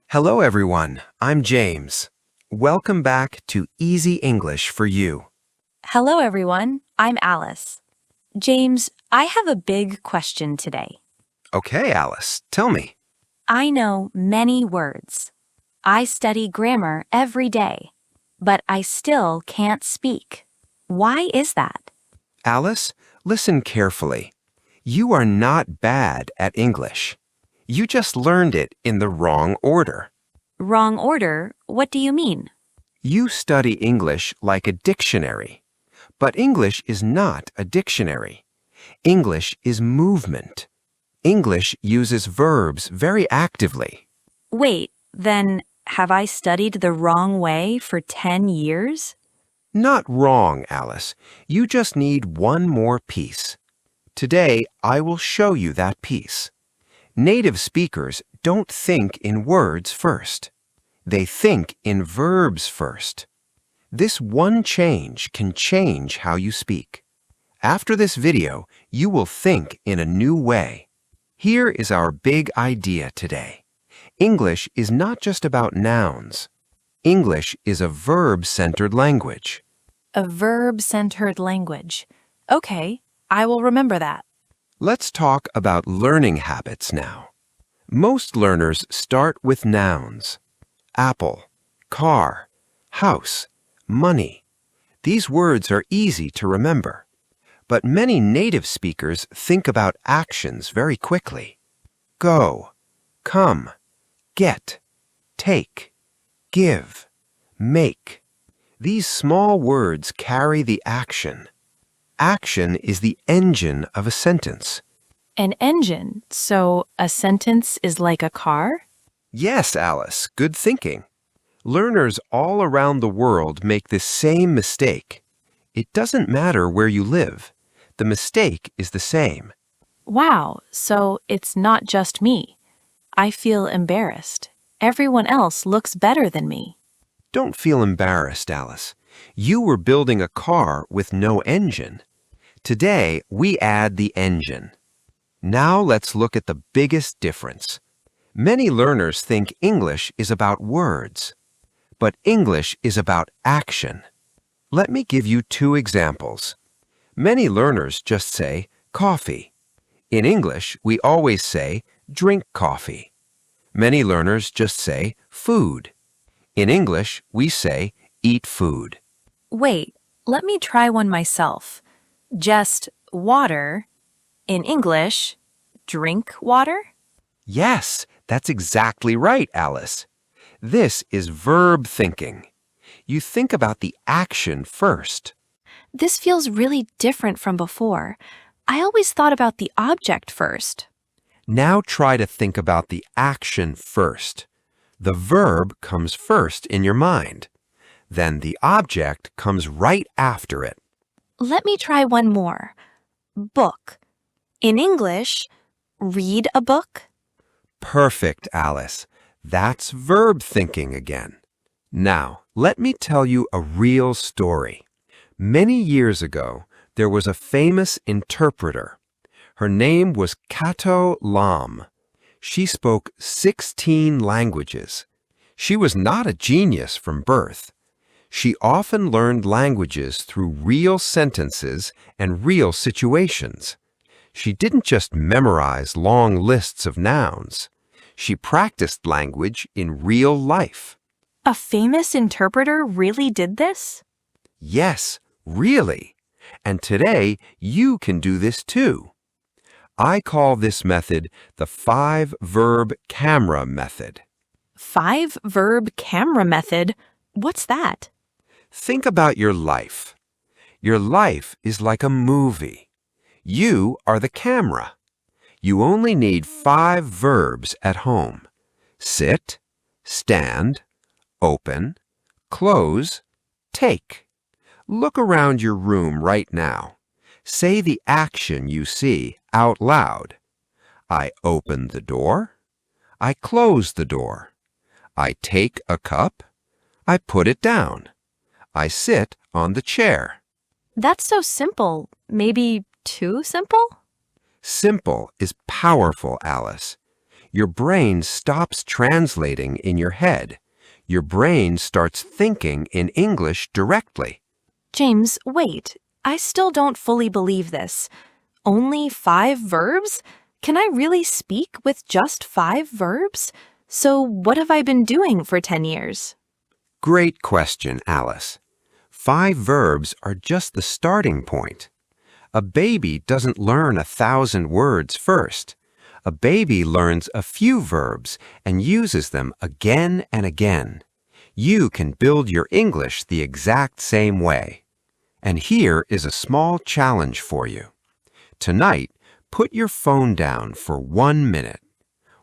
Hello, everyone. I'm James. Welcome back to Easy English for You. Hello, everyone. I'm Alice. James, I have a big question today. Okay, Alice, tell me. I know many words. I study grammar every day, but I still can't speak. Why is that? Alice, listen carefully. You are not bad at English. You just learned it in the wrong order. Wrong order? What do you mean? You study English like a dictionary. But English is not a dictionary. English is movement. English uses verbs very actively. Wait, then have I studied the wrong way for 10 years? Not wrong, Alice. You just need one more piece. Today, I will show you that piece. Native speakers don't think in words first. They think in verbs first. This one change can change how you speak. After this video, you will think in a new way. Here is our big idea today. English is not just about nouns. English is a verb-centered language. A verb-centered language. Okay, I will remember that. Let's talk about learning habits now. Most learners start with nouns. Apple, car, house, money. These words are easy to remember. But many native speakers think about actions very quickly. Go, come, get, take, give, make. These small words carry the action. Action is the engine of a sentence. An engine, so a sentence is like a car? Yes, Alice, good thinking. Learners all around the world make this same mistake. It doesn't matter where you live. The mistake is the same. Wow, so it's not just me. I feel embarrassed. Everyone else looks better than me. Don't feel embarrassed, Alice. You were building a car with no engine. Today, we add the engine. Now let's look at the biggest difference. Many learners think English is about words, but English is about action. Let me give you two examples. Many learners just say coffee. In English, we always say drink coffee. Many learners just say food. In English, we say eat food. Wait, let me try one myself. Just water. In English, drink water? Yes, that's exactly right, Alice. This is verb thinking. You think about the action first. This feels really different from before. I always thought about the object first. Now try to think about the action first. The verb comes first in your mind. Then the object comes right after it. Let me try one more. Book. In English, read a book. Perfect, Alice. That's verb thinking again. Now, let me tell you a real story. Many years ago, there was a famous interpreter. Her name was Kato Lam. She spoke 16 languages. She was not a genius from birth. She often learned languages through real sentences and real situations. She didn't just memorize long lists of nouns. She practiced language in real life. A famous interpreter really did this? Yes, really. And today, you can do this too. I call this method the 5-verb camera method. 5-verb camera method? What's that? Think about your life. Your life is like a movie. You are the camera. You only need 5 verbs at home. Sit, stand, open, close, take. Look around your room right now. Say the action you see out loud. I open the door. I close the door. I take a cup. I put it down. I sit on the chair. That's so simple. Maybe too simple? Simple is powerful, Alice. Your brain stops translating in your head. Your brain starts thinking in English directly. James, wait. I still don't fully believe this. Only 5 verbs? Can I really speak with just 5 verbs? So what have I been doing for 10 years? Great question, Alice. 5 verbs are just the starting point. A baby doesn't learn 1,000 words first. A baby learns a few verbs and uses them again and again. You can build your English the exact same way. And here is a small challenge for you. Tonight, put your phone down for 1 minute.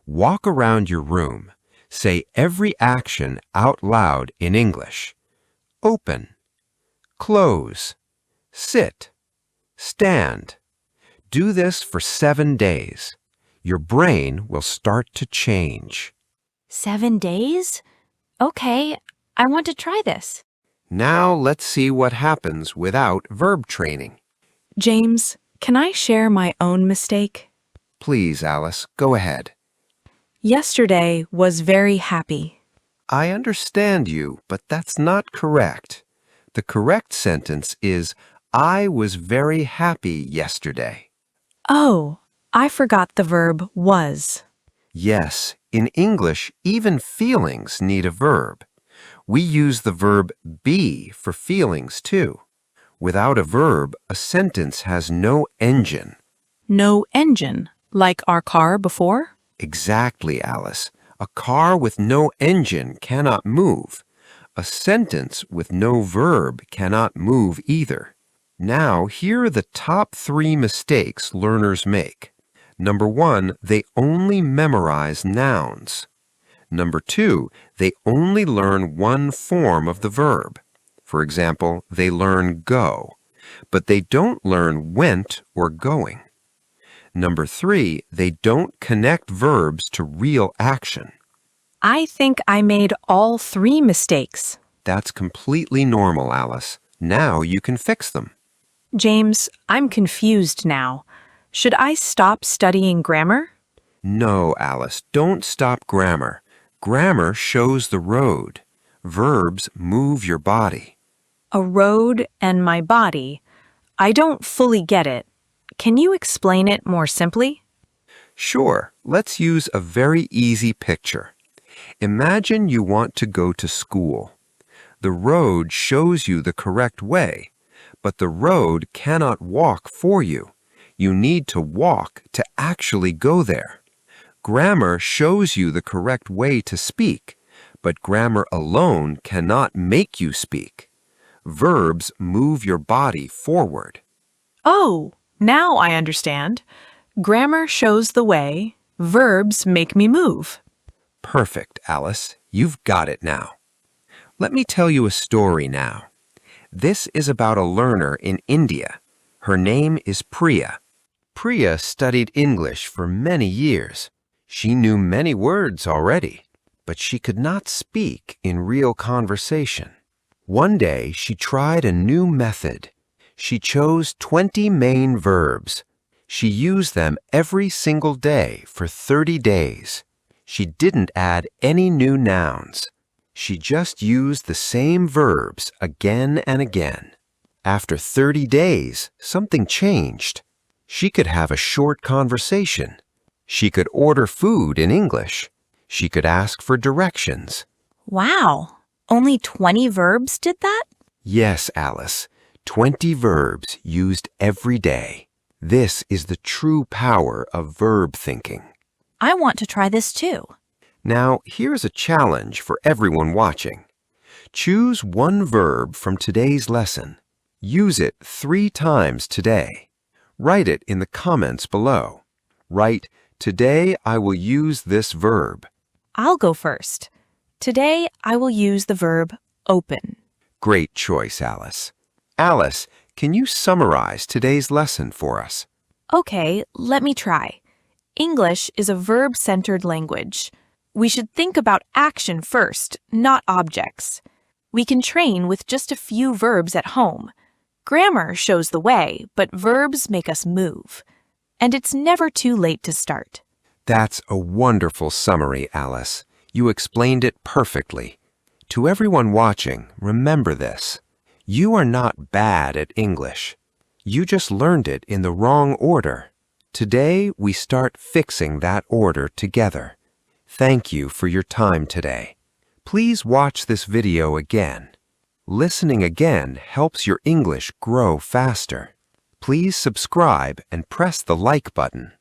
Walk around your room. Say every action out loud in English. Open, close, sit, stand. Do this for 7 days. Your brain will start to change. 7 days? Okay, I want to try this. Now let's see what happens without verb training. James, can I share my own mistake? Please, Alice, go ahead. Yesterday was very happy. I understand you, but that's not correct. The correct sentence is, I was very happy yesterday. Oh, I forgot the verb was. Yes, in English, even feelings need a verb. We use the verb be for feelings too. Without a verb, a sentence has no engine. No engine, like our car before? Exactly, Alice. A car with no engine cannot move. A sentence with no verb cannot move either. Now, here are the top 3 mistakes learners make. Number 1, they only memorize nouns. Number 2, they only learn one form of the verb. For example, they learn go, but they don't learn went or going. Number 3, they don't connect verbs to real action. I think I made all 3 mistakes. That's completely normal, Alice. Now you can fix them. James, I'm confused now. Should I stop studying grammar? No, Alice, don't stop grammar. Grammar shows the road. Verbs move your body. A road and my body. I don't fully get it. Can you explain it more simply? Sure, let's use a very easy picture. Imagine you want to go to school. The road shows you the correct way, but the road cannot walk for you. You need to walk to actually go there. Grammar shows you the correct way to speak, but grammar alone cannot make you speak. Verbs move your body forward. Oh, now I understand. Grammar shows the way. Verbs make me move. Perfect, Alice. You've got it now. Let me tell you a story now. This is about a learner in India. Her name is Priya. Priya studied English for many years. She knew many words already, but she could not speak in real conversation. One day, she tried a new method. She chose 20 main verbs. She used them every single day for 30 days. She didn't add any new nouns. She just used the same verbs again and again. After 30 days, something changed. She could have a short conversation. She could order food in English. She could ask for directions. Wow, only 20 verbs did that? Yes, Alice, 20 verbs used every day. This is the true power of verb thinking. I want to try this too. Now, here's a challenge for everyone watching. Choose one verb from today's lesson. Use it 3 times today. Write it in the comments below. Write, "Today I will use this verb." I'll go first. Today I will use the verb open. Great choice, Alice. Alice, can you summarize today's lesson for us? Okay, let me try. English is a verb-centered language. We should think about action first, not objects. We can train with just a few verbs at home. Grammar shows the way, but verbs make us move. And it's never too late to start. That's a wonderful summary, Alice. You explained it perfectly. To everyone watching, remember this. You are not bad at English. You just learned it in the wrong order. Today, we start fixing that order together. Thank you for your time today. Please watch this video again. Listening again helps your English grow faster. Please subscribe and press the like button.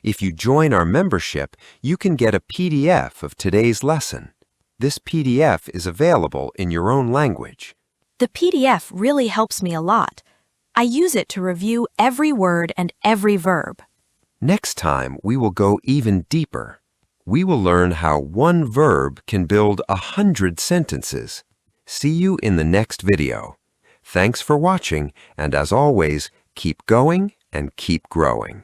If you join our membership, you can get a PDF of today's lesson. This PDF is available in your own language. The PDF really helps me a lot. I use it to review every word and every verb. Next time, we will go even deeper. We will learn how one verb can build 100 sentences. See you in the next video. Thanks for watching, and as always, keep going and keep growing.